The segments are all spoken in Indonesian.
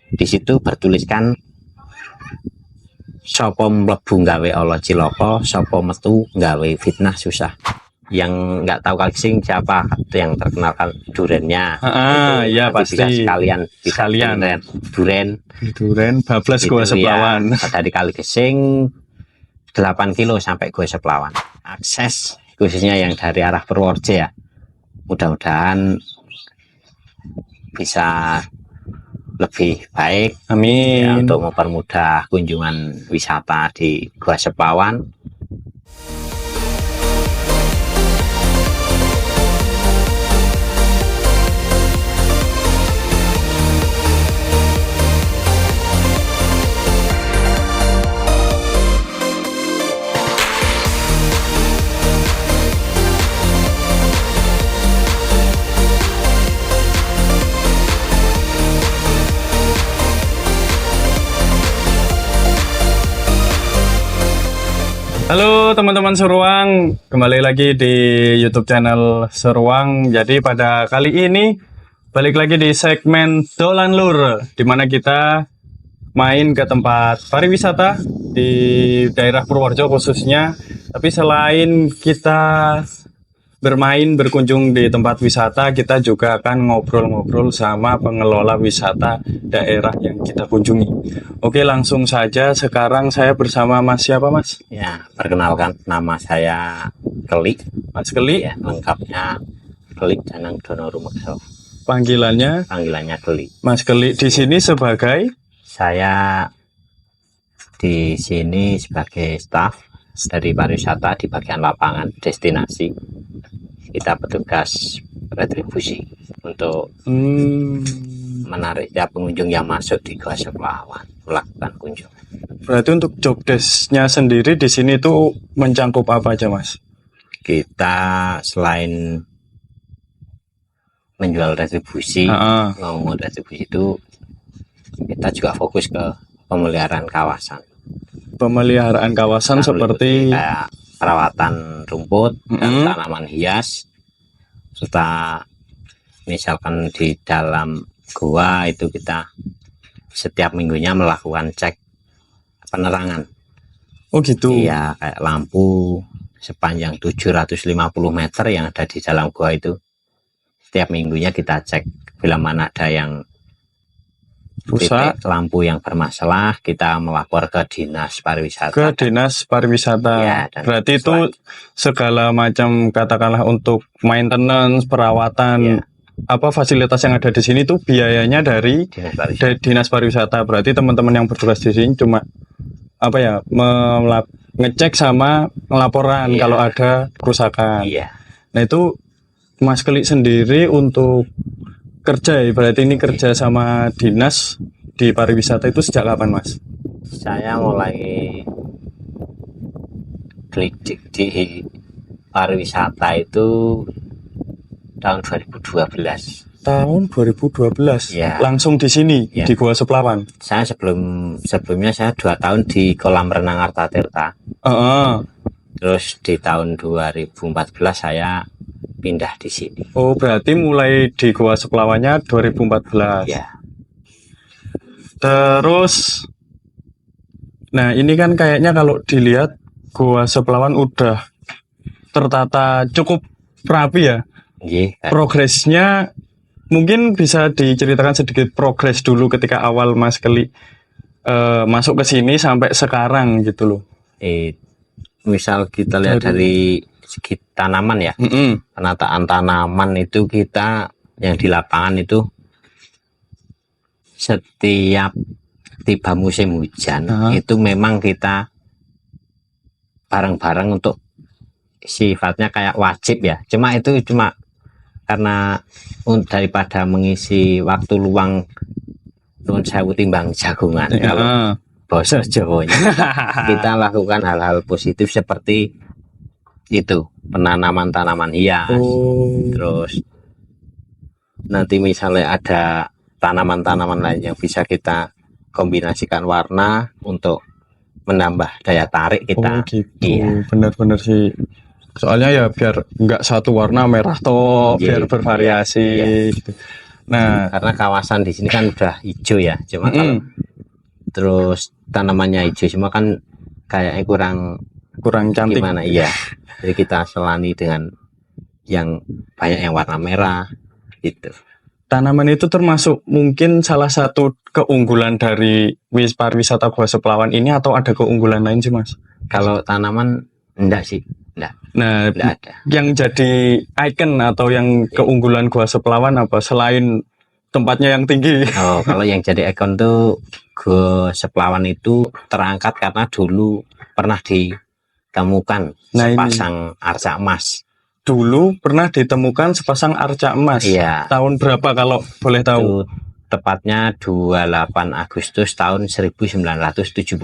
Di situ bertuliskan sapa mlebu gawe Allah cilaka, sapa metu gawe fitnah susah. Yang nggak tahu Kalising siapa yang terkenal kan durennya. Iya pasti. Bisa duren bablas Gua Seplawan. Ya, dari Kalising 8 kilo sampai Gua Seplawan. Akses khususnya yang dari arah Purworejo ya. Mudah-mudahan bisa lebih baik. Amin. Ya, untuk mempermudah kunjungan wisata di Gua Seplawan. Halo teman-teman Seruang, kembali lagi di YouTube channel Seruang. Jadi pada kali ini balik lagi di segmen Dolan Lur, di mana kita main ke tempat pariwisata di daerah Purworejo khususnya. Tapi selain kita berkunjung di tempat wisata, kita juga akan ngobrol-ngobrol sama pengelola wisata daerah yang kita kunjungi. Oke, langsung saja. Sekarang saya bersama Mas siapa, Mas? Ya, perkenalkan, nama saya Keli. Mas Keli. Ya, lengkapnya Keli Danang Dono Rumekso. Panggilannya Keli. Mas Keli di sini sebagai? Saya di sini sebagai staf dari pariwisata di bagian lapangan destinasi. Kita petugas retribusi untuk menarik ya pengunjung yang masuk di Gua Seplawan melakukan kunjungan. Berarti untuk job desk-nya sendiri di sini tuh mencangkup apa aja, Mas? Kita selain menjual retribusi, ngomong retribusi itu kita juga fokus ke pemeliharaan kawasan. Pemeliharaan kawasan seperti kayak perawatan rumput dan tanaman hias, serta misalkan di dalam gua itu kita setiap minggunya melakukan cek penerangan. Oh gitu. Iya, kayak lampu sepanjang 750 meter yang ada di dalam gua itu setiap minggunya kita cek bila mana ada yang rusak, lampu yang bermasalah, kita melapor ke dinas pariwisata. Ya, berarti itu segala macam katakanlah untuk maintenance, perawatan, apa fasilitas yang ada di sini tuh biayanya dari dinas pariwisata. Berarti teman-teman yang bertugas di sini cuma apa ya, ngecek sama ngelaporan kalau ada kerusakan. Nah itu Mas Keli sendiri untuk kerja ya, berarti ini kerja sama dinas di pariwisata itu sejak kapan, Mas? Saya mulai gelidik di pariwisata itu tahun 2012. Tahun 2012? Ya. Langsung di sini, di Gua Seplawan? Saya sebelumnya saya 2 tahun di kolam renang Arta Tirta. Terus di tahun 2014 saya pindah di sini. Oh, berarti mulai di Gua Seplawannya 2014. Ya. Terus, nah ini kan kayaknya kalau dilihat Gua Seplawan udah tertata cukup rapi ya. Progresnya mungkin bisa diceritakan sedikit progres dulu ketika awal Mas Keli masuk ke sini sampai sekarang gitu loh. Misal kita lihat dari segi tanaman ya, penataan tanaman itu kita yang di lapangan itu setiap tiba musim hujan itu memang kita bareng-bareng untuk sifatnya kayak wajib ya. Cuma karena daripada mengisi waktu luang nun sewu timbang jagungan kalau bahasa Jawanya kita lakukan hal-hal positif seperti itu, penanaman tanaman hias. Terus nanti misalnya ada tanaman-tanaman lain yang bisa kita kombinasikan warna untuk menambah daya tarik kita. Gitu. Benar-benar sih, soalnya ya biar nggak satu warna merah toh, biar bervariasi gitu. Nah, Karena kawasan di sini kan udah hijau ya. Cuma kalau terus tanamannya hijau cuma kan kayaknya kurang cantik. gimana iya. Jadi kita selani dengan yang banyak yang warna merah gitu. Tanaman itu termasuk mungkin salah satu keunggulan dari pariwisata Gua Seplawan ini, atau ada keunggulan lain sih Mas? Kalau tanaman enggak sih, enggak Nah, ada. yang jadi ikon atau yang keunggulan Gua Seplawan apa selain tempatnya yang tinggi? Oh, kalau yang jadi ikon tuh Gua Seplawan itu terangkat karena dulu pernah ditemukan Nah, ini. sepasang arca emas. Dulu pernah ditemukan sepasang arca emas. Iya. Tahun berapa kalau boleh tahu? Itu tepatnya 28 Agustus tahun 1979.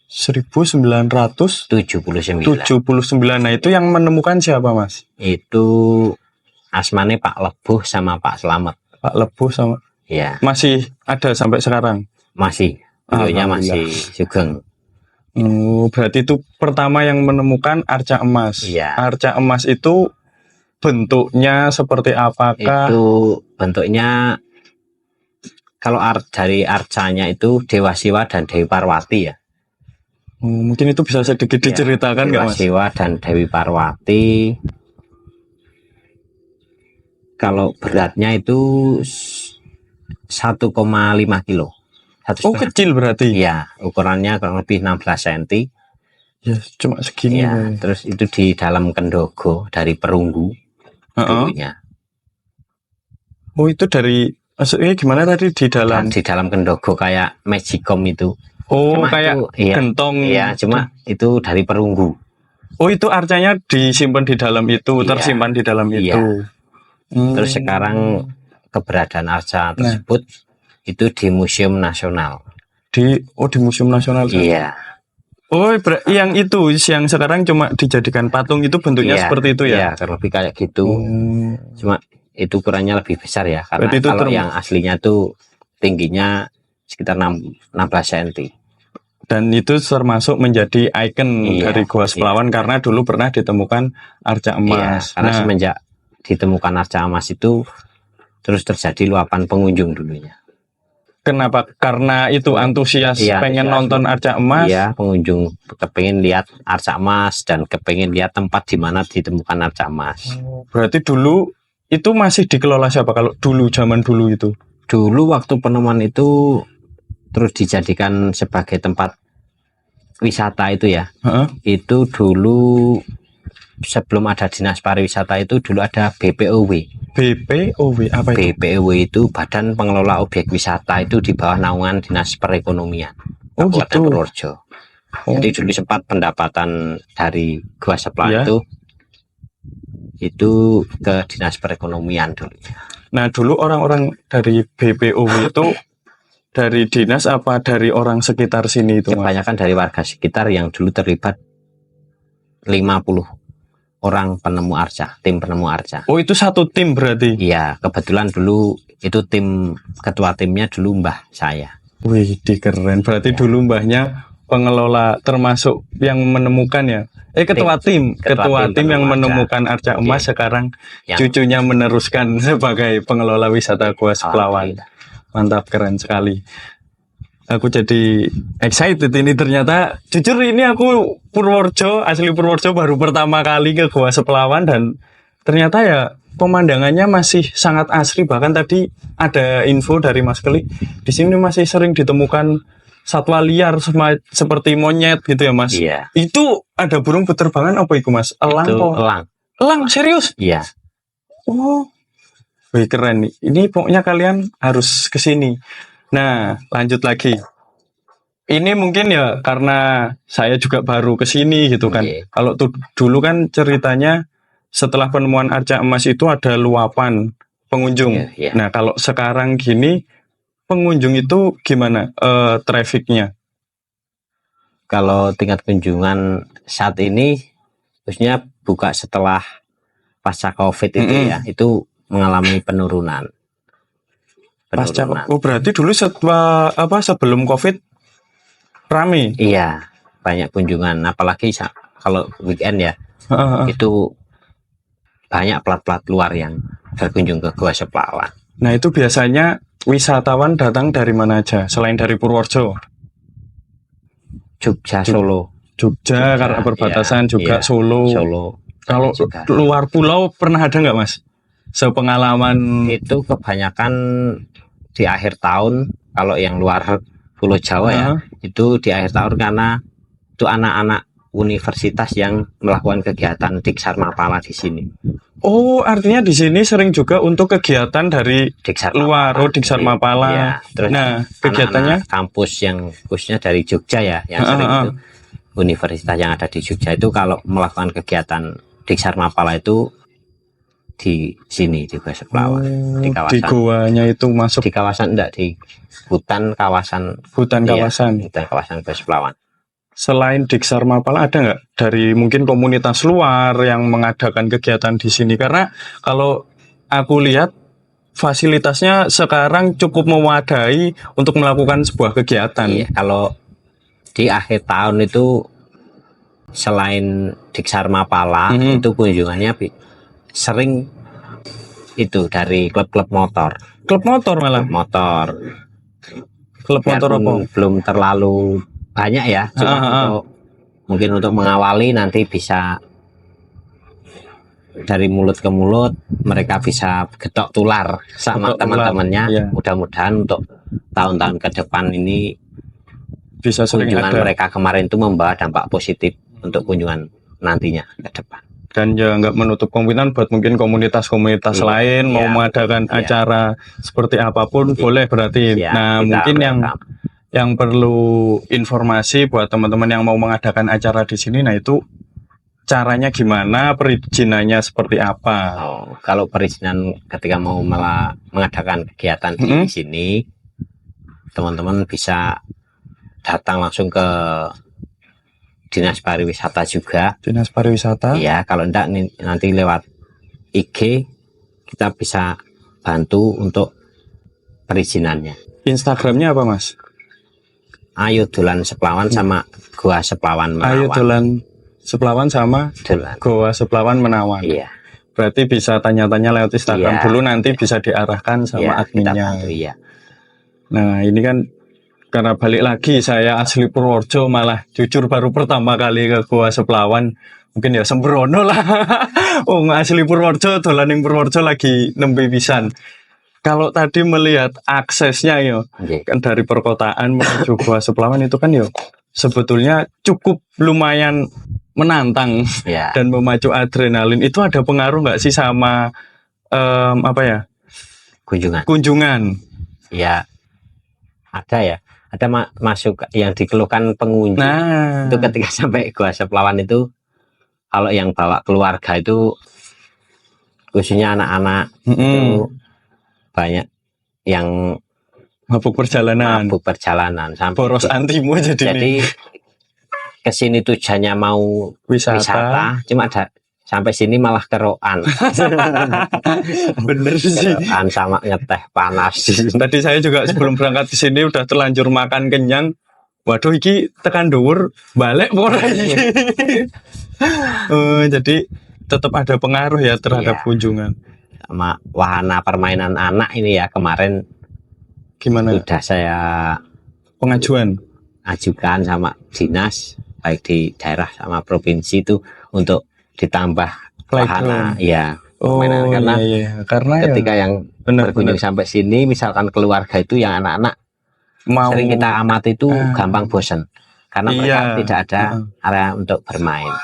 1979. 79. Nah, itu yang menemukan siapa Mas? Itu asmane Pak Lebuh sama Pak Slamet. Pak Lebuh sama. Ya, Masih ada sampai sekarang? masih. Beliaunya Alhamdulillah. masih sugeng. Berarti itu pertama yang menemukan arca emas. Iya. Arca emas itu bentuknya seperti apakah? Itu bentuknya kalau dari arcanya itu Dewa Siwa dan Dewi Parwati ya. Mungkin itu bisa sedikit Ya, diceritakan nggak Dewa Mas? Siwa dan Dewi Parwati. Kalau beratnya itu 1,5 kilo. Oh, kecil berarti? Iya, ukurannya kurang lebih 16 cm. Ya, cuma segini. Ya, terus itu di dalam kendogo dari perunggu dulunya. Oh, itu dari maksudnya gimana tadi di dalam? Di dalam kendogo kayak magicom itu. Oh, Cuma kayak itu, iya, gentong. Iya, cuma itu dari perunggu. Oh, itu arcanya disimpan di dalam itu, Iya. tersimpan di dalam Iya. itu. Terus sekarang keberadaan arca tersebut itu di Museum Nasional. Di Museum Nasional. Iya. Oh, yang itu yang sekarang cuma dijadikan patung itu bentuknya Iya, seperti itu ya? Iya, lebih kayak gitu. Cuma itu ukurannya lebih besar ya, karena Berarti itu kalau yang aslinya tuh tingginya sekitar 16 cm. Dan itu termasuk menjadi ikon dari Gua Seplawan karena dulu pernah ditemukan arca emas. Iya, karena semenjak ditemukan arca emas itu terus terjadi luapan pengunjung dulunya. Kenapa? Karena itu antusias pengen nonton arca emas. Iya, pengunjung kepengen lihat arca emas dan kepengen lihat tempat di mana ditemukan arca emas. Berarti dulu itu masih dikelola siapa kalau dulu zaman dulu itu? Dulu waktu penemuan itu terus dijadikan sebagai tempat wisata itu ya. Itu dulu sebelum ada dinas pariwisata itu dulu ada BPOW. BPOW apa itu? BPOW itu Badan Pengelola Objek Wisata, itu di bawah naungan Dinas Perekonomian Kabupaten Purworejo. Jadi dulu sempat pendapatan dari Gua Seplawan itu ke Dinas Perekonomian dulu. Nah, dulu orang-orang dari BPOW itu dari dinas apa dari orang sekitar sini itu? Kebanyakan dari warga sekitar yang dulu terlibat 50 orang penemu arca, tim penemu arca. Oh, itu satu tim berarti? Iya, kebetulan dulu itu ketua timnya dulu mbah saya. Wih, keren. Berarti dulu mbahnya pengelola termasuk yang menemukan ya? Ketua tim yang menemukan arca emas. Sekarang cucunya meneruskan sebagai pengelola wisata Gua Seplawan. Mantap, keren sekali. Aku jadi excited ini, ternyata jujur ini aku asli Purworejo baru pertama kali ke Gua Seplawan dan ternyata ya pemandangannya masih sangat asri. Bahkan tadi ada info dari Mas Keli, di sini masih sering ditemukan satwa liar seperti monyet gitu ya Mas. Iya. Itu ada burung beterbangan apa itu Mas? Elang. Elang serius? Iya. Oh, wih keren nih. Ini pokoknya kalian harus kesini. Nah, lanjut lagi. Ini mungkin ya karena saya juga baru ke sini gitu kan. Kalau dulu kan ceritanya setelah penemuan arca emas itu ada luapan pengunjung. Nah, kalau sekarang gini pengunjung itu gimana trafficnya? Kalau tingkat kunjungan saat ini khususnya buka setelah pasca COVID itu ya, itu mengalami penurunan. Oh, berarti dulu sebelum COVID rame? Iya, banyak kunjungan, apalagi kalau weekend ya. Itu banyak plat-plat luar yang berkunjung ke Gua Seplawan. Nah, itu biasanya wisatawan datang dari mana aja selain dari Purworejo? Jogja, Solo. Jogja karena perbatasan, iya, juga iya, Solo. Solo. Kalau juga. luar pulau pernah ada nggak, Mas? Sepengalaman Itu kebanyakan di akhir tahun, kalau yang luar Pulau Jawa ya, itu di akhir tahun karena itu anak-anak universitas yang melakukan kegiatan Diksar Mapala di sini. Oh, artinya di sini sering juga untuk kegiatan dari Diksar luar, Mapala. Diksar Mapala. Ya, terus nah, kegiatannya kampus yang khususnya dari Jogja ya, yang sering itu universitas yang ada di Jogja itu kalau melakukan kegiatan Diksar Mapala itu di sini di Gua Seplawan, di kawasan. Di goanya itu masuk di kawasan enggak, di hutan kawasan. Hutan kawasan. Iya, hutan kawasan Gua Seplawan. Selain Diksar Mapala ada nggak dari mungkin komunitas luar yang mengadakan kegiatan di sini? Karena kalau aku lihat fasilitasnya sekarang cukup memadai untuk melakukan sebuah kegiatan. Iya, kalau di akhir tahun itu selain Diksar Mapala itu kunjungannya sering itu dari klub-klub motor. Klub motor malah. Klub motor apa? Belum terlalu banyak ya, cuma mungkin untuk mengawali nanti bisa dari mulut ke mulut mereka bisa getok tular sama teman-temannya. Iya. Mudah-mudahan untuk tahun-tahun ke depan ini bisa kunjungan mereka kemarin itu membawa dampak positif untuk kunjungan nantinya ke depan. Dan ya nggak menutup kemungkinan buat mungkin komunitas-komunitas lain mau mengadakan acara seperti apapun boleh berarti. Nah mungkin yang perlu informasi buat teman-teman yang mau mengadakan acara di sini, nah itu caranya gimana, perizinannya seperti apa? Kalau perizinan ketika mau mengadakan kegiatan di sini, teman-teman bisa datang langsung ke Dinas Pariwisata juga. Dinas Pariwisata? Iya, kalau enggak nanti lewat IG kita bisa bantu untuk perizinannya. Instagramnya apa, Mas? Ayo Dolan Seplawan sama Goa Seplawan Menawan. Ayo Dolan Seplawan sama Goa Seplawan Menawan. Iya. Berarti bisa tanya-tanya lewat Instagram dulu, nanti bisa diarahkan sama adminnya. Iya. Nah ini kan karena balik lagi saya asli Purworejo, malah jujur baru pertama kali ke Goa Seplawan. Mungkin ya sembrono lah. Oh asli Purworejo, dolan ning Purworejo lagi nembe pisan. Kalau tadi melihat aksesnya kan dari perkotaan menuju Goa Seplawan itu kan sebetulnya cukup lumayan menantang dan memacu adrenalin. Itu ada pengaruh nggak sih sama kunjungan? Ya ada ya. Ada masuk yang dikeluhkan pengunjung. Itu ketika sampai Goa Seplawan itu kalau yang bawa keluarga itu khususnya anak-anak itu banyak yang mabuk perjalanan sampai boros antimu jadi kesini tujuannya mau wisata cuma sampai sini malah kerokan. Bener sih. Kerokan sama ngeteh panas. Tadi saya juga sebelum berangkat di sini udah terlanjur makan kenyang. Waduh iki tekan dhuwur balik ora iki. Jadi tetap ada pengaruh ya terhadap kunjungan. Sama wahana permainan anak ini ya kemarin gimana? Sudah saya ajukan sama dinas baik di daerah sama provinsi itu untuk ditambah wahana karena ketika yang berkunjung sampai sini misalkan keluarga itu yang anak-anak sering kita amati itu gampang bosan karena mereka tidak ada area untuk bermain.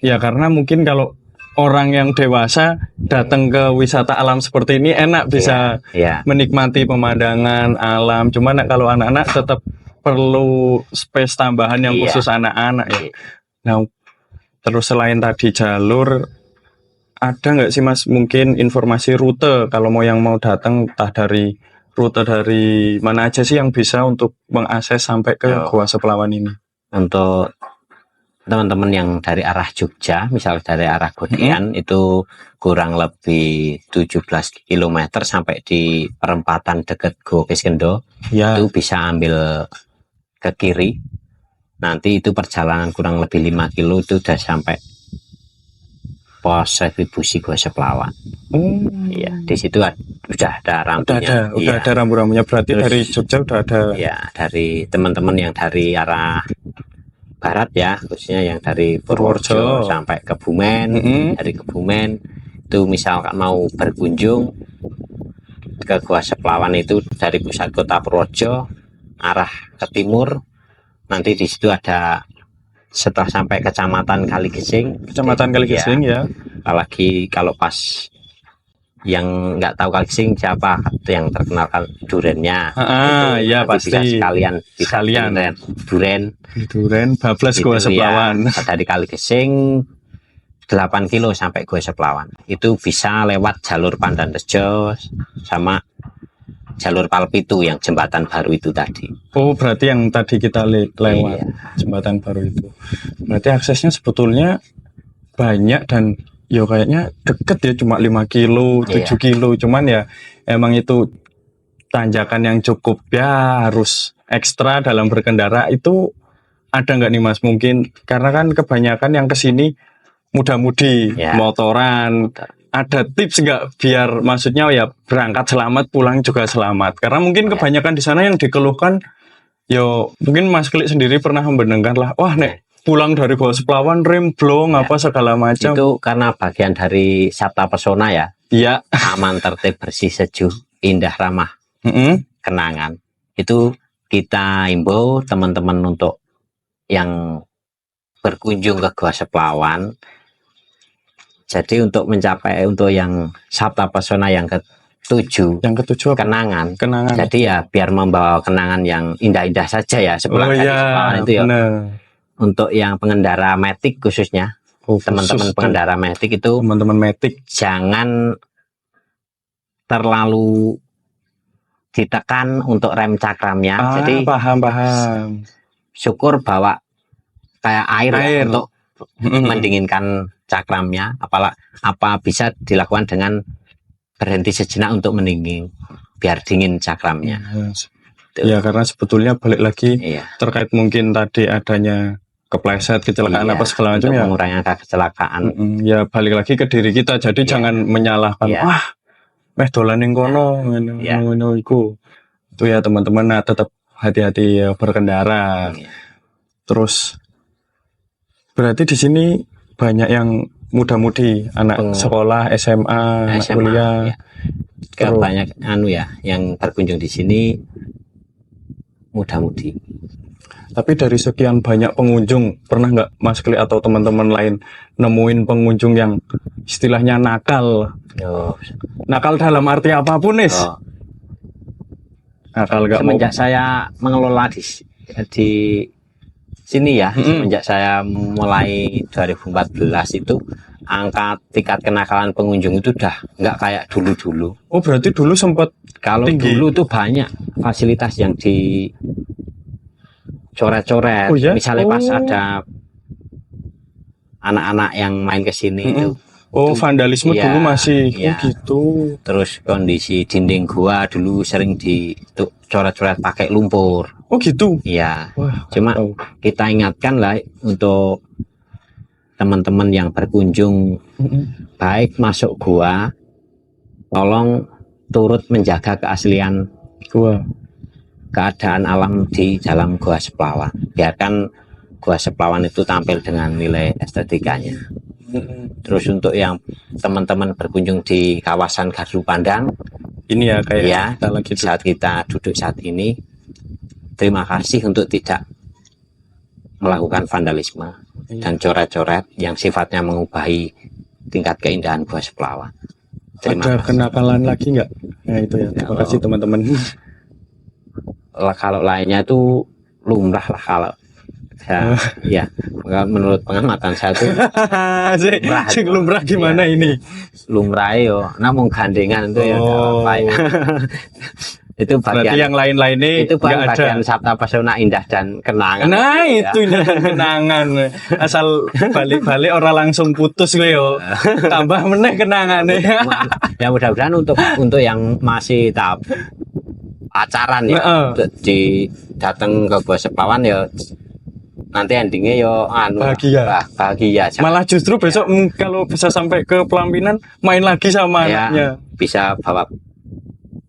Ya karena mungkin kalau orang yang dewasa datang ke wisata alam seperti ini enak bisa menikmati pemandangan alam. Cuman kalau anak-anak tetap perlu space tambahan yang khusus anak-anak ya. Nah, terus selain tadi jalur, ada nggak sih Mas mungkin informasi rute kalau yang mau datang entah dari rute dari mana aja sih yang bisa untuk mengakses sampai ke Goa Seplawan ini? Untuk teman-teman yang dari arah Jogja, misal dari arah Godean itu kurang lebih 17 km sampai di perempatan dekat Go Kiskendo. Itu bisa ambil ke kiri. Nanti itu perjalanan kurang lebih 5 kilo itu udah sampai pos retribusi Gua Seplawan. Oh. Iya, di situ udah ada rambunya. Udah ada rambu-rambunya, berarti Terus, dari Jogja udah ada. Ya, dari teman-teman yang dari arah barat ya, khususnya yang dari Purworejo sampai Kebumen. Dari Kebumen itu misalkan mau berkunjung ke Gua Seplawan itu dari pusat kota Purworejo arah ke timur, nanti di situ ada setelah sampai kecamatan Kaligesing. Kecamatan Kaligesing ya. Apalagi kalau pas yang nggak tahu Kaligesing siapa yang terkenal kan durennya. Iya pasti. Bisa sekalian duren bablas Gua Seplawan. Ya, dari Kaligesing 8 kilo sampai Gua Seplawan. Itu bisa lewat jalur Pandanrejo sama jalur Palpitu yang jembatan baru itu tadi. Oh, berarti yang tadi kita lewat jembatan baru itu. Berarti aksesnya sebetulnya banyak dan ya kayaknya deket ya, cuma 5 kilo, 7 kilo. Cuman ya emang itu tanjakan yang cukup ya harus ekstra dalam berkendara. Itu ada nggak nih Mas? Mungkin karena kan kebanyakan yang kesini muda-mudi, motoran. Ada tips nggak biar maksudnya ya berangkat selamat, pulang juga selamat? Karena mungkin kebanyakan di sana yang dikeluhkan, yo mungkin Mas Klik sendiri pernah mendengar lah, wah nek pulang dari Gua Seplawan rem blong apa segala macam. Itu karena bagian dari Sabta Pesona ya. Iya. Aman, tertib, bersih, sejuk, indah, ramah, kenangan. Itu kita imbau teman-teman untuk yang berkunjung ke Gua Seplawan. Jadi untuk mencapai untuk yang Sabta Pesona yang ke-7 kenangan. Jadi ya biar membawa kenangan yang indah-indah saja ya sepulang dari Seplawan itu ya. Untuk yang pengendara matic khususnya, teman-teman pengendara matic itu, jangan terlalu ditekan untuk rem cakramnya. Jadi paham. Syukur bawa kayak air. Untuk mendinginkan cakramnya, apa bisa dilakukan dengan berhenti sejenak untuk mendingin biar dingin cakramnya. Ya karena sebetulnya balik lagi terkait mungkin tadi adanya kepleset, kecelakaan apa segala macam ya, mengurangi angka kecelakaan. Ya balik lagi ke diri kita, jadi jangan menyalahkan dolan ning kono ngono iku. Itu ya teman-teman, tetap hati-hati ya berkendara. Terus berarti di sini banyak yang muda-mudi, anak sekolah, SMA, anak kuliah. Banyak yang berkunjung di sini muda-mudi. Tapi dari sekian banyak pengunjung, pernah nggak Mas Klik atau teman-teman lain nemuin pengunjung yang istilahnya nakal? Nakal dalam arti apapun, Nis? Nakal nggak mau. Semenjak saya mengelola di sini ya, semenjak saya mulai 2014 itu angka tingkat kenakalan pengunjung itu udah nggak kayak dulu-dulu. Oh berarti dulu sempat kalau tinggi. Dulu tuh banyak fasilitas yang dicoret-coret. Misalnya pas ada anak-anak yang main ke sini itu. Oh vandalisme dulu masih gitu. Terus kondisi dinding gua dulu sering dicoret-coret pakai lumpur. Oh gitu? Iya. Cuma kita ingatkan lah untuk teman-teman yang berkunjung, baik masuk gua, tolong turut menjaga keaslian gua, keadaan alam di dalam Gua Seplawan. Biarkan Gua Seplawan itu tampil dengan nilai estetikanya. Terus untuk yang teman-teman berkunjung di kawasan Gardu Pandang, ini ya kayak saat kita duduk saat ini, terima kasih untuk tidak melakukan vandalisme dan coret-coret yang sifatnya mengubahi tingkat keindahan Gua Seplawan. Ada kenakalan lagi nggak? Nah itu ya, terima kasih teman-teman. Kalau lainnya itu lumrah lah kalau ya menurut pengamatan saya tuh lumrah gimana ini? Lumrah yo, namun gandengan itu ya itu bagian. Berarti yang lain-lain ini itu bagian Sabta Pesona indah dan kenangan. Nah itu indah dan kenangan. Asal balik-balik orang langsung putus gue yo. Tambah meneh kenangan Ya mudah-mudahan untuk yang masih tahap pacaran ya, di datang ke Gua Seplawan ya, nanti endingnya yo Bahagia. bahagia. Malah justru besok kalau bisa sampai ke pelaminan main lagi sama Ya, anaknya. bisa bawa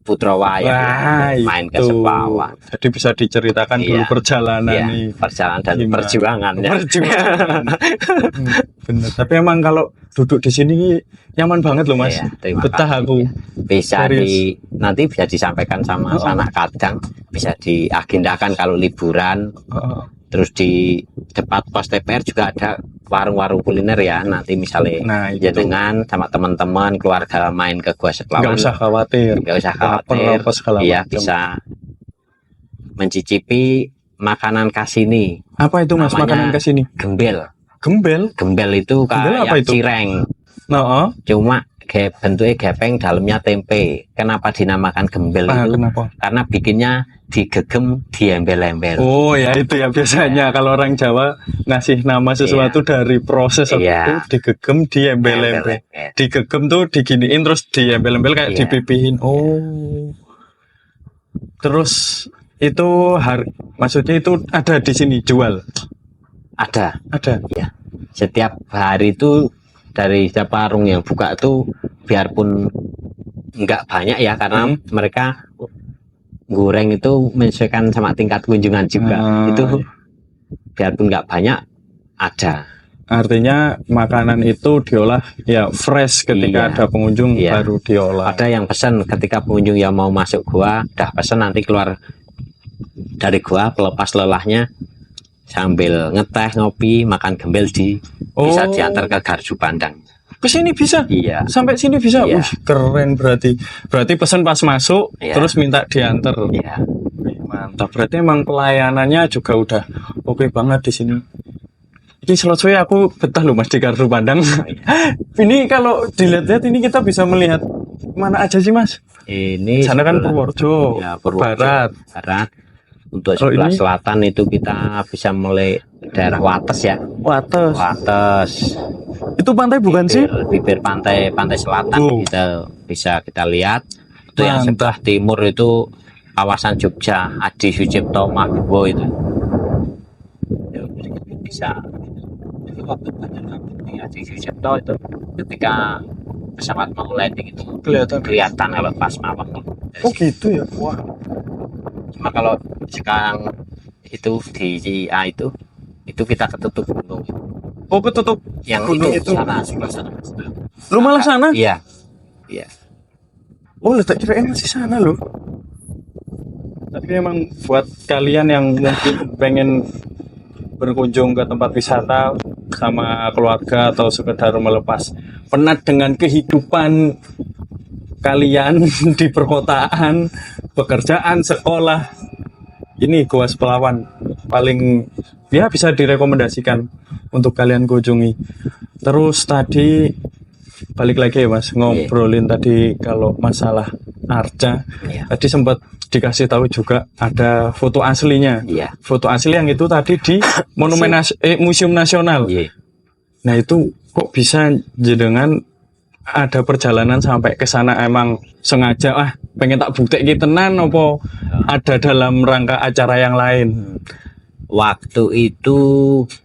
putra wayang Wah, main ke itu. Sepawa. Jadi bisa diceritakan dulu Iya. perjalanan Iya, nih. perjalanan dan Gimana? perjuangannya. Perjuangan. Bener. Tapi emang kalau duduk di sini nyaman banget loh Mas. Iya, terima Betah kasih. aku. Bisa Serius. nanti bisa disampaikan sama Oh. sanak kadang, bisa diagendakan kalau liburan. Heeh. Terus di depan pos TPR juga ada warung-warung kuliner ya. Nanti misalnya Nah, itu. dengan sama teman-teman keluarga main ke Gua Nggak Seplawan, usah khawatir. nggak usah Lapar khawatir. apa segala Iya, macam. bisa mencicipi makanan khas ini. Apa itu Mas Namanya makanan ke sini? Gembel. Gembel. Gembel itu Gembel apa kayak itu? cireng, Nah, cuma kayak bentuknya gepeng, dalamnya tempe. Kenapa dinamakan gembel itu? kenapa? Karena bikinnya digegem, diembel-embel. Oh ya itu ya biasanya kalau orang Jawa ngasih nama sesuatu dari proses Iya. itu digegem, diembel-embel. Embel-embel. Digegem tuh diginiin terus diembel-embel kayak Iya. dipipihin. Oh. Terus itu maksudnya itu ada di sini jual. Ada. Ada. Ya. Setiap hari itu dari setiap warung yang buka itu biarpun nggak banyak ya karena mereka goreng itu menyesuaikan sama tingkat kunjungan juga. Itu biarpun nggak banyak ada. Artinya makanan itu diolah ya fresh ketika Iya. ada pengunjung Iya. baru diolah. Ada yang pesan ketika pengunjung yang mau masuk gua udah pesan nanti keluar dari gua pelepas lelahnya sambil ngeteh ngopi makan gembel bisa diantar ke Gardu Pandang. Ke sini bisa? Iya. Sampai sini bisa? Iya. Wih, keren berarti. Berarti pesan pas masuk, Iya. terus minta diantar. Iya. Wih, mantap. Berarti emang pelayanannya juga udah oke banget di sini. Ini selesai aku betah loh Mas di Gardu Pandang. Ini kalau dilihat-lihat ini kita bisa melihat mana aja sih Mas? Ini Sana kan sebelah- Purworejo, ya, Purworejo, Barat. Untuk Kalau sebelah ini? selatan itu kita bisa mulai daerah Wates ya. Wates. Wates. Itu pantai bukan sih? Bibir pantai selatan kita bisa kita lihat. Itu yang Mantap. sebelah timur itu kawasan Jogja, Adi Sucipto Magbo itu. Ya, bisa di Adi Sucipto itu ketika pesawat mau landing itu kelihatan kalau pas mawar. Oh gitu ya. Wah. Cuma kalau sekarang itu di GIA itu kita ketutup gunung. Oh ketutup Yang gunung itu itu. sebelah sana. Lu malah sana? Iya. Iya. Oh, letak kirain masih sana loh. Tapi emang buat kalian yang mungkin pengen berkunjung ke tempat wisata sama keluarga atau sekedar melepas penat dengan kehidupan kalian di perkotaan, pekerjaan, sekolah, ini Gua Seplawan paling ya bisa direkomendasikan untuk kalian kunjungi. Terus tadi balik lagi ya Mas, ngobrolin tadi kalau masalah arca. Iya. Tadi sempat dikasih tahu juga ada foto aslinya. Iya. Foto asli yang itu tadi di Museum Nasional. Iya. Nah itu kok bisa jenengan ada perjalanan sampai ke sana emang sengaja pengen tak bukti tenan apa ada dalam rangka acara yang lain? Waktu itu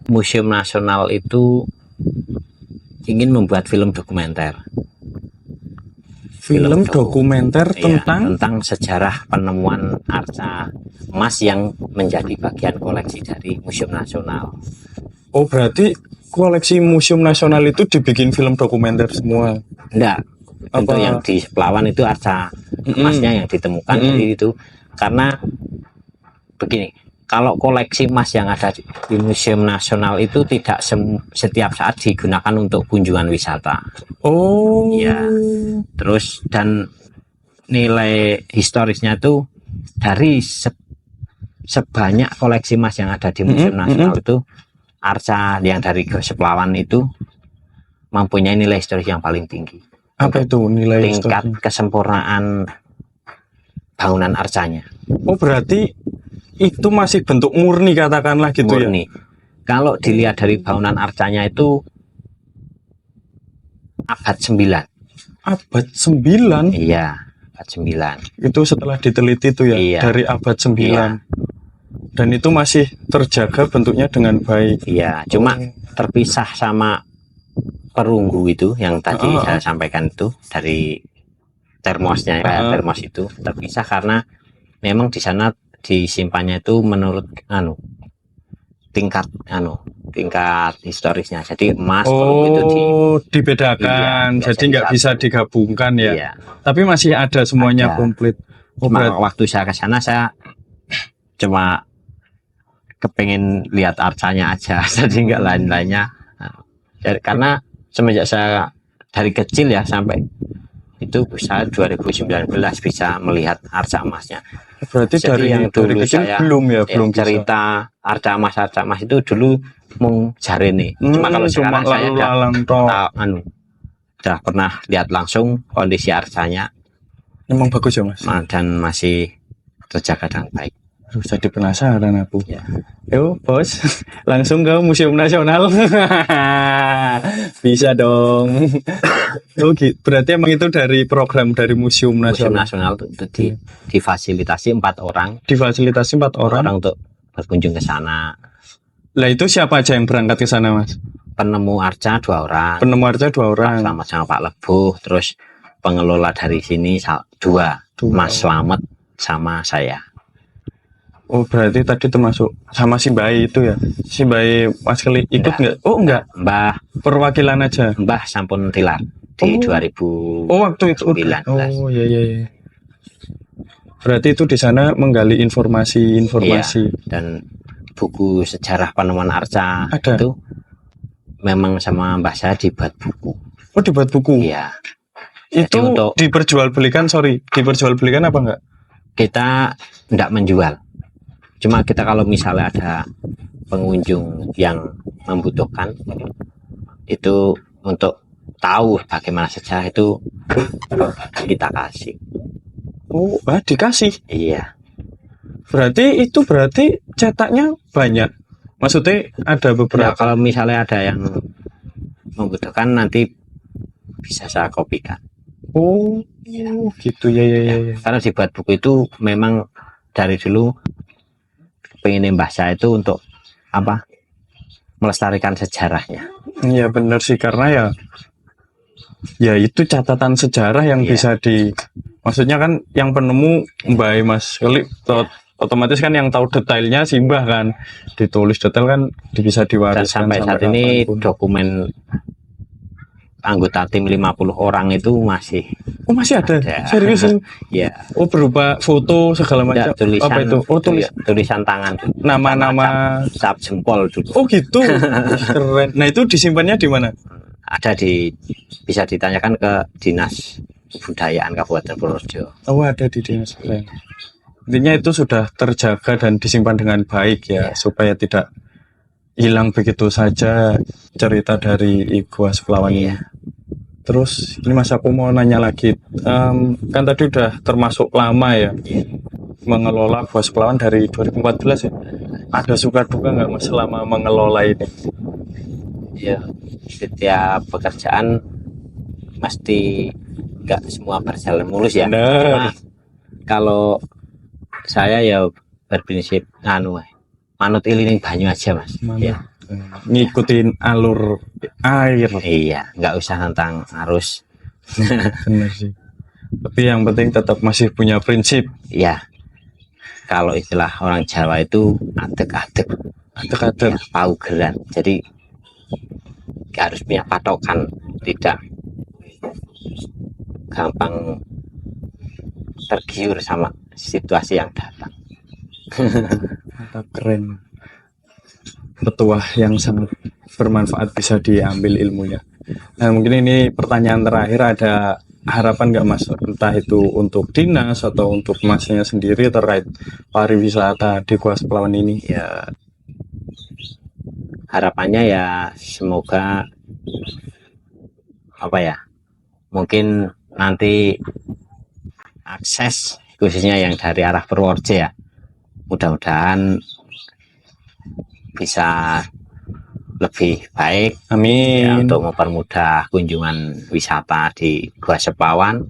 Museum Nasional itu ingin membuat film dokumenter. Film dokumenter Iya, tentang tentang sejarah penemuan arca emas yang menjadi bagian koleksi dari Museum Nasional. Oh berarti koleksi Museum Nasional itu dibikin film dokumenter semua. Enggak, untuk yang di Seplawan itu arca emasnya yang ditemukan jadi itu karena begini, kalau koleksi emas yang ada di Museum Nasional itu tidak setiap saat digunakan untuk kunjungan wisata. Oh. Iya. Terus dan nilai historisnya itu dari sebanyak koleksi emas yang ada di Museum Nasional itu arca yang dari Seplawan itu mempunyai nilai historis yang paling tinggi. Apa itu nilai Tingkat historisnya? kesempurnaan bangunan arcanya. Oh berarti itu masih bentuk murni katakanlah gitu ya? Murni. Kalau dilihat dari bangunan arcanya itu abad 9. Abad 9? Iya, abad 9. Itu setelah diteliti tuh ya, Iya. dari abad 9. Iya. Dan itu masih terjaga bentuknya dengan baik. Iya, cuma terpisah sama perunggu itu yang tadi saya sampaikan itu dari termosnya, kayak termos itu terpisah karena memang di sana disimpannya itu menurut tingkat historisnya. Jadi emas perunggu itu dibedakan, iya, jadi nggak bisa digabungkan ya. Iya. Tapi masih ada semuanya Ada. komplit. Cuma waktu saya ke sana saya cuma kepengen lihat arcanya aja, jadi nggak lain-lainnya. Karena semenjak saya dari kecil ya sampai itu saya 2019 bisa melihat arca emasnya. Berarti Jadi dari yang dulu kecil saya belum bisa. cerita arca emas itu dulu mung jarene. Cuma kalau sekarang saya udah pernah lihat langsung kondisi arcanya. Emang bagus ya Mas. Dan masih terjaga dengan baik. Jadi penasaran aku. Ya. Yo bos, langsung ke Museum Nasional. Bisa dong. Berarti emang itu dari program dari Museum Nasional. Museum Nasional itu difasilitasi 4 orang. Difasilitasi 4 orang untuk berkunjung ke sana. Lah itu siapa aja yang berangkat ke sana Mas? Penemu arca 2 orang. Penemu arca 2 orang. Pak Slamet sama Pak Lebuh. Terus pengelola dari sini 2. Mas Slamet sama saya. Oh berarti tadi termasuk sama si Bayi itu ya? Si Bayi Mas Keli ikut nggak? Oh enggak. Mbah perwakilan aja. Mbah sampun tilar di 2000. Oh waktu itu. 19. Oh iya. Berarti itu di sana menggali informasi. Iya, dan buku sejarah penemuan arca ada. Itu memang sama Mbah saya dibuat buku. Oh dibuat buku? Iya. Itu diperjualbelikan apa enggak? Kita enggak menjual. Cuma kita kalau misalnya ada pengunjung yang membutuhkan itu untuk tahu bagaimana sejarah itu kita kasih. Oh, dikasih? Iya. Berarti cetaknya banyak. Maksudnya ada beberapa. Ya, kalau misalnya ada yang membutuhkan nanti bisa saya kopikan. Oh, gitu ya. Karena dibuat buku itu memang dari dulu pengen Mbah saya itu untuk apa? Melestarikan sejarahnya. Iya benar sih, karena ya itu catatan sejarah yang bisa maksudnya kan yang penemu Mbah Mas Keli, otomatis kan yang tahu detailnya si Mbah kan, ditulis detail kan bisa diwariskan. Dan sampai saat ini dokumen anggota tim 50 orang itu masih ada. Serius? Ya. Oh berupa foto segala macam. Tulisan, apa itu? Oh tulisan tangan. Nama-nama cap jempol dulu. Oh gitu. Keren. Nah itu disimpannya di mana? Ada bisa ditanyakan ke Dinas Kebudayaan Kabupaten Purworejo. Oh ada di Dinas Kebudayaan. Intinya itu sudah terjaga dan disimpan dengan baik ya. Supaya tidak hilang begitu saja cerita dari Gua Seplawan ini. Terus ini Mas aku mau nanya lagi, kan tadi udah termasuk lama ya mengelola Gua Seplawan dari 2014 ya. Ada suka duka nggak Mas selama mengelola ini? Ya, setiap pekerjaan pasti nggak semua berjalan mulus ya. Cuma kalau saya ya berprinsip manut ilining banyu aja Mas. Ya. Ngikutin alur air. Iya, nggak usah tentang arus. Benar sih. Tapi yang penting tetap masih punya prinsip. Iya. Kalau istilah orang Jawa itu adek-adek. Adek-adek. Ya, paugeran. Jadi harus punya patokan, tidak gampang tergiur sama situasi yang datang. Mantap, keren. Petuah yang sangat bermanfaat bisa diambil ilmunya. Nah mungkin ini pertanyaan terakhir, ada harapan nggak Mas, entah itu untuk dinas atau untuk Masnya sendiri terkait pariwisata di Gua Seplawan ini? Ya harapannya ya semoga mungkin nanti akses khususnya yang dari arah Purworejo ya, mudah-mudahan bisa lebih baik. Amin. Ya, untuk mempermudah kunjungan wisata di Gua Seplawan.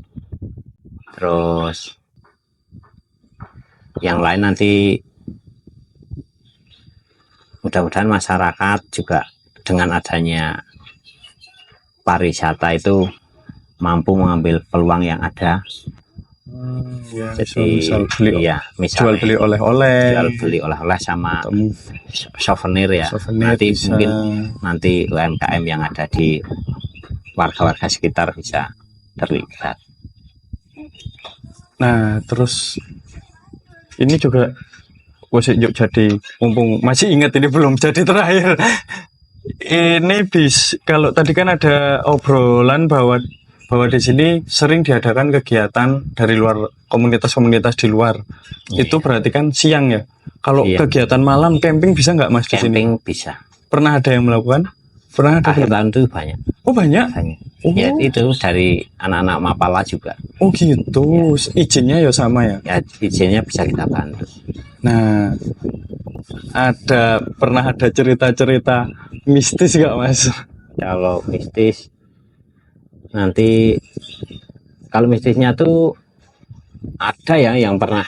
Terus yang lain nanti mudah-mudahan masyarakat juga dengan adanya pariwisata itu mampu mengambil peluang yang ada. Ya, Jadi misal beli, iya, jual misalnya beli oleh-oleh, jual beli oleh-oleh sama atau souvenir ya. souvenir Nanti bisa. mungkin nanti UMKM yang ada di warga-warga sekitar bisa terlibat. Nah, terus ini juga yuk jadi mumpung masih ingat ini belum jadi terakhir. Ini kalau tadi kan ada obrolan bahwa di sini sering diadakan kegiatan dari luar, komunitas-komunitas di luar. Itu berarti kan siang ya. Kalau Iya. kegiatan malam camping bisa nggak Mas di sini? Camping bisa. Pernah ada yang melakukan? Pernah ada Akhir belum? tahun itu banyak. Oh banyak. Oh. Ya itu dari anak-anak Mapala juga. Oh gitu. Izinnya ya sama ya. Ya izinnya bisa kita bantu. Nah, pernah ada cerita-cerita mistis nggak Mas? Kalau mistis nanti, kalau mistisnya tuh ada ya yang pernah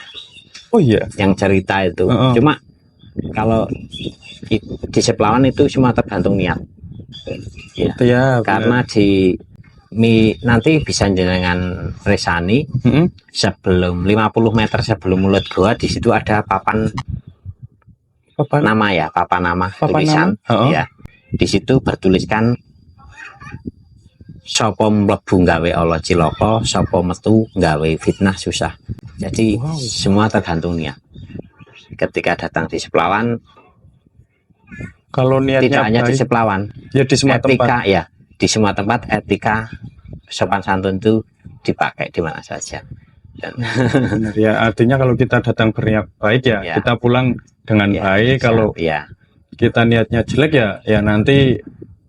Oh iya. yang cerita itu. Cuma kalau di Seplawan itu cuma tergantung niat. Ya. Ya, karena nanti bisa jenengan resani sebelum 50 meter sebelum mulut gua, di situ ada papan nama ya, papan nama tulisan ya. Di situ bertuliskan sapa mlebu gawe Allah cilaka, sapa metu gawe fitnah susah. Jadi semua tergantung niat. Ketika datang di Seplawan, kalau niatnya tidak hanya baik, di Seplawan, ya di semua etika tempat. ya, di semua tempat etika sopan santun itu dipakai di mana saja. Dan benar ya, artinya kalau kita datang berniat baik ya, kita pulang dengan baik. Kalau kita niatnya jelek ya nanti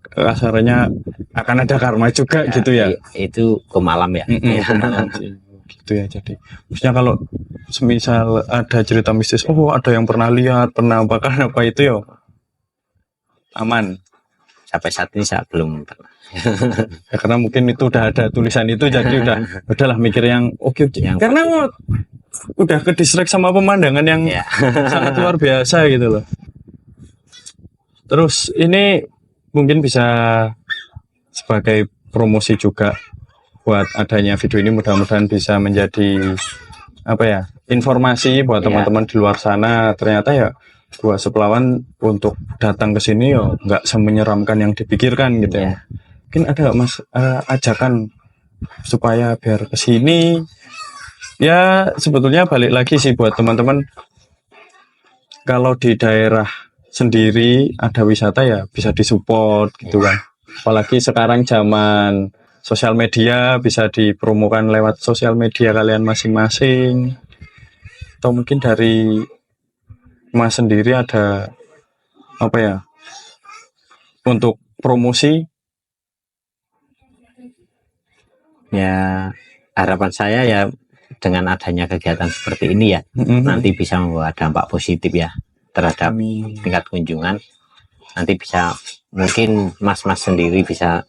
kasarnya akan ada karma juga gitu ya. Itu ke malam ya. Gitu ya. Jadi maksudnya kalau semisal ada cerita mistis, oh ada yang pernah lihat, pernah apa itu ya aman. Sampai saat ini saya belum pernah. Ya, karena mungkin itu udah ada tulisan itu, jadi udahlah mikir yang oke. Karena udah ke distract sama pemandangan yang sangat luar biasa gitu loh. Terus ini mungkin bisa sebagai promosi juga buat adanya video ini, mudah-mudahan bisa menjadi informasi buat teman-teman di luar sana. Ternyata ya buat Seplawan untuk datang ke sini ya nggak semenyeramkan yang dipikirkan gitu ya. Mungkin ada Mas ajakan supaya biar ke sini. Ya sebetulnya balik lagi sih buat teman-teman, kalau di daerah sendiri ada wisata ya bisa disupport gitu kan. Apalagi sekarang zaman sosial media, bisa dipromokan lewat sosial media kalian masing-masing. Atau mungkin dari Mas sendiri ada untuk promosi? Ya harapan saya ya dengan adanya kegiatan seperti ini ya nanti bisa membawa dampak positif ya terhadap tingkat kunjungan. Nanti bisa mungkin mas-mas sendiri bisa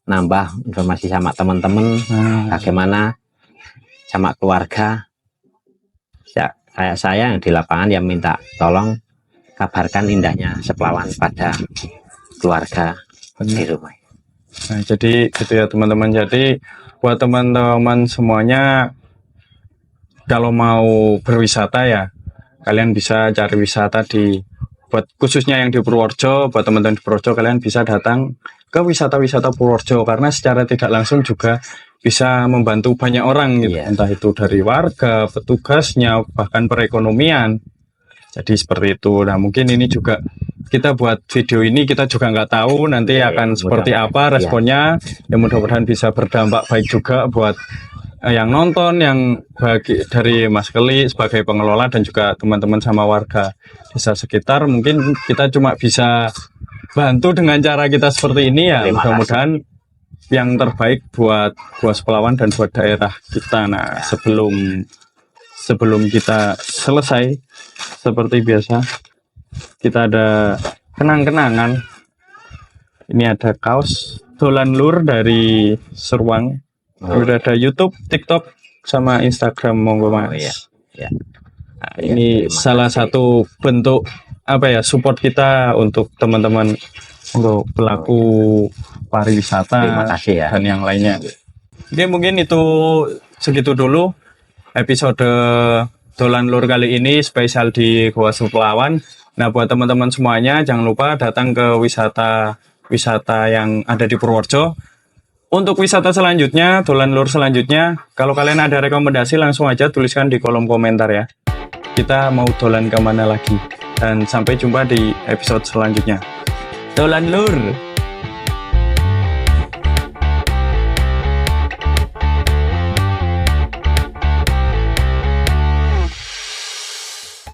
nambah informasi sama teman-teman bagaimana sama keluarga ya, kayak saya yang di lapangan yang minta tolong kabarkan indahnya Seplawan pada keluarga di rumah. Nah, jadi gitu ya teman-teman. Jadi buat teman-teman semuanya, kalau mau berwisata ya kalian bisa cari wisata buat khususnya yang di Purworejo. Buat teman-teman di Purworejo, kalian bisa datang ke wisata-wisata Purworejo karena secara tidak langsung juga bisa membantu banyak orang gitu. Entah itu dari warga, petugasnya, bahkan perekonomian. Jadi seperti itu. Nah mungkin ini juga kita buat video ini, kita juga nggak tahu nanti akan seperti apa responnya. Ya mudah-mudahan bisa berdampak baik juga buat yang nonton, yang dari Mas Kelly sebagai pengelola dan juga teman-teman sama warga desa sekitar. Mungkin kita cuma bisa bantu dengan cara kita seperti ini ya. Mudah-mudahan yang terbaik buat Seplawan dan buat daerah kita. Nah sebelum kita selesai seperti biasa, kita ada kenang-kenangan. Ini ada kaos Dolan Lur dari Seruang. Udah ada YouTube, TikTok, sama Instagram, monggo Mas. Nah, ini salah satu bentuk apa ya, support kita untuk teman-teman untuk pelaku pariwisata Terima kasih ya. dan yang lainnya. Oke, mungkin itu segitu dulu episode Dolan Lur kali ini spesial di Goa Supelawan. Nah, buat teman-teman semuanya jangan lupa datang ke wisata yang ada di Purworejo. Untuk wisata selanjutnya, Dolan Lur selanjutnya, kalau kalian ada rekomendasi langsung aja tuliskan di kolom komentar ya. Kita mau dolan kemana lagi. Dan sampai jumpa di episode selanjutnya. Dolan Lur!